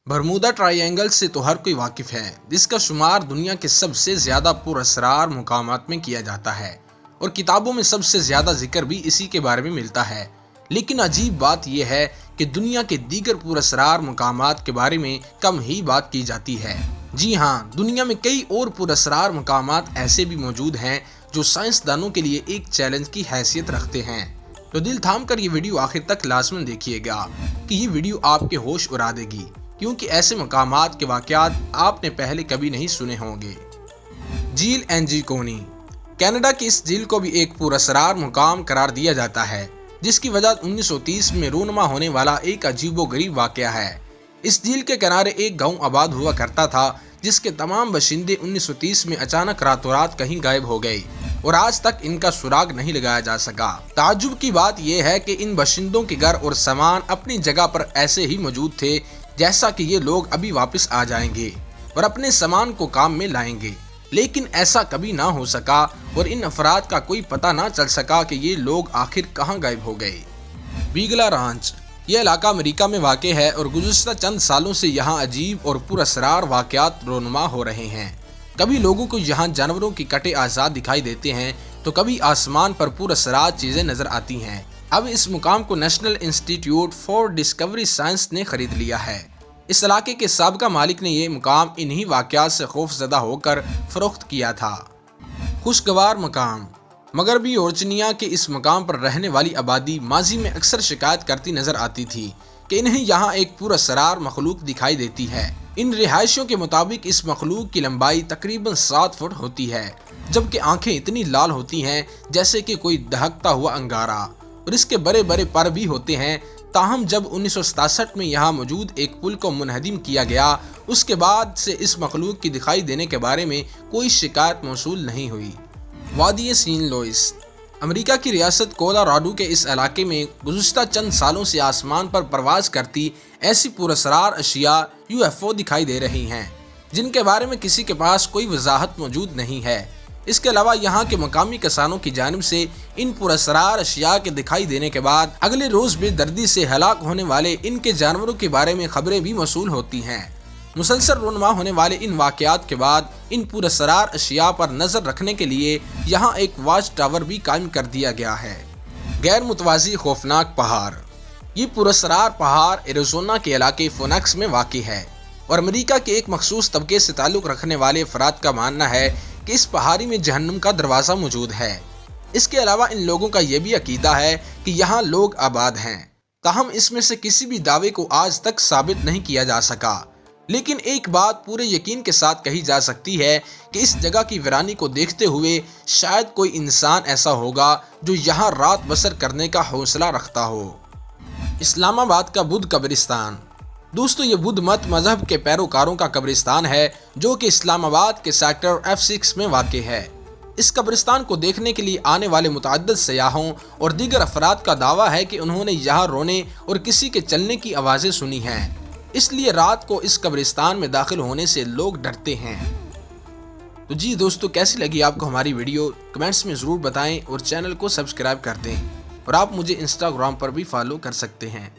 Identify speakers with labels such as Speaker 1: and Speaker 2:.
Speaker 1: Bermuda triangle سے تو ہر کوئی واقف ہے، جس کا شمار دنیا کے سب سے زیادہ پراسرار مقامات میں کیا جاتا ہے اور کتابوں میں سب سے زیادہ ذکر بھی اسی کے بارے میں ملتا ہے۔ لیکن عجیب بات یہ ہے کہ دنیا کے دیگر پراسرار مقامات کے بارے میں کم ہی بات کی جاتی ہے۔ جی ہاں، دنیا میں کئی اور پراسرار مقامات ایسے بھی موجود ہیں جو سائنسدانوں کے لیے ایک چیلنج کی حیثیت رکھتے ہیں۔ تو دل تھام کر یہ ویڈیو آخر تک لازماً دیکھیے گا کہ یہ ویڈیو آپ کے ہوش اڑا دے گی، کیونکہ ایسے مقامات کے واقعات آپ نے پہلے کبھی نہیں سنے ہوں گے۔ جھیل انجیکونی۔ کینیڈا کی اس جھیل کو بھی ایک پراسرار مقام قرار دیا جاتا ہے، جس کی وجہ 1930 میں رونما ہونے والا ایک عجیب و غریب واقعہ ہے۔ اس جھیل کے کنارے ایک گاؤں آباد ہوا کرتا تھا، جس کے تمام باشندے 1930 میں اچانک راتوں رات کہیں غائب ہو گئے اور آج تک ان کا سراغ نہیں لگایا جا سکا۔ تعجب کی بات یہ ہے کہ ان باشندوں کے گھر اور سامان اپنی جگہ پر ایسے ہی موجود تھے جیسا کہ یہ لوگ ابھی واپس آ جائیں گے اور اپنے سامان کو کام میں لائیں گے، لیکن ایسا کبھی نہ ہو سکا اور ان افراد کا کوئی پتہ نہ چل سکا کہ یہ لوگ آخر کہاں غائب ہو گئے۔ بیگلا رانچ۔ یہ علاقہ امریکہ میں واقع ہے اور گزشتہ چند سالوں سے یہاں عجیب اور پراسرار واقعات رونما ہو رہے ہیں۔ کبھی لوگوں کو یہاں جانوروں کی کٹے آزاد دکھائی دیتے ہیں تو کبھی آسمان پر پراسرار چیزیں نظر آتی ہیں۔ اب اس مقام کو نیشنل انسٹی ٹیوٹ فار ڈسکوری سائنس نے خرید لیا ہے۔ اس علاقے کے سابقہ مالک نے یہ مقام انہی واقعات سے خوف زدہ ہو کر فروخت کیا تھا۔ خوشگوار مقام۔ مغربی اورچنیا کے اس مقام پر رہنے والی آبادی ماضی میں اکثر شکایت کرتی نظر آتی تھی کہ انہیں یہاں ایک پراسرار مخلوق دکھائی دیتی ہے۔ ان رہائشیوں کے مطابق اس مخلوق کی لمبائی تقریباً 7 فٹ ہوتی ہے، جبکہ آنکھیں اتنی لال ہوتی ہیں جیسے کہ کوئی دہکتا ہوا انگارہ، اور اس کے بڑے بڑے پر بھی ہوتے ہیں۔ تاہم جب 1967 میں یہاں موجود ایک پل کو منہدم کیا گیا، اس کے بعد سے اس مخلوق کی دکھائی دینے کے بارے میں کوئی شکایت موصول نہیں ہوئی۔ وادی سین لوئس۔ امریکہ کی ریاست کولوراڈو کے اس علاقے میں گزشتہ چند سالوں سے آسمان پر پرواز کرتی ایسی پراسرار اشیاء UFO دکھائی دے رہی ہیں، جن کے بارے میں کسی کے پاس کوئی وضاحت موجود نہیں ہے۔ اس کے علاوہ یہاں کے مقامی کسانوں کی جانب سے ان پراسرار اشیاء کے دکھائی دینے کے بعد اگلے روز بے دردی سے ہلاک ہونے والے ان کے جانوروں کے بارے میں خبریں بھی موصول ہوتی ہیں۔ مسلسل رونما ہونے والے ان واقعات کے بعد ان پراسرار اشیاء پر نظر رکھنے کے لیے یہاں ایک واچ ٹاور بھی قائم کر دیا گیا ہے۔ غیر متوازی خوفناک پہاڑ۔ یہ پراسرار پہاڑ ایریزونا کے علاقے فونکس میں واقع ہے اور امریکہ کے ایک مخصوص طبقے سے تعلق رکھنے والے افراد کا ماننا ہے کہ اس پہاڑی میں جہنم کا دروازہ موجود ہے۔ اس کے علاوہ ان لوگوں کا یہ بھی عقیدہ ہے کہ یہاں لوگ آباد ہیں، تاہم اس میں سے کسی بھی دعوے کو آج تک ثابت نہیں کیا جا سکا۔ لیکن ایک بات پورے یقین کے ساتھ کہی جا سکتی ہے کہ اس جگہ کی ویرانی کو دیکھتے ہوئے شاید کوئی انسان ایسا ہوگا جو یہاں رات بسر کرنے کا حوصلہ رکھتا ہو۔ اسلام آباد کا بدھ قبرستان۔ دوستو، یہ بدھ مت مذہب کے پیروکاروں کا قبرستان ہے جو کہ اسلام آباد کے سیکٹر F6 میں واقع ہے۔ اس قبرستان کو دیکھنے کے لیے آنے والے متعدد سیاحوں اور دیگر افراد کا دعویٰ ہے کہ انہوں نے یہاں رونے اور کسی کے چلنے کی آوازیں سنی ہیں، اس لیے رات کو اس قبرستان میں داخل ہونے سے لوگ ڈرتے ہیں۔ تو جی دوستو، کیسی لگی آپ کو ہماری ویڈیو؟ کمنٹس میں ضرور بتائیں اور چینل کو سبسکرائب کر دیں، اور آپ مجھے انسٹاگرام پر بھی فالو کر سکتے ہیں۔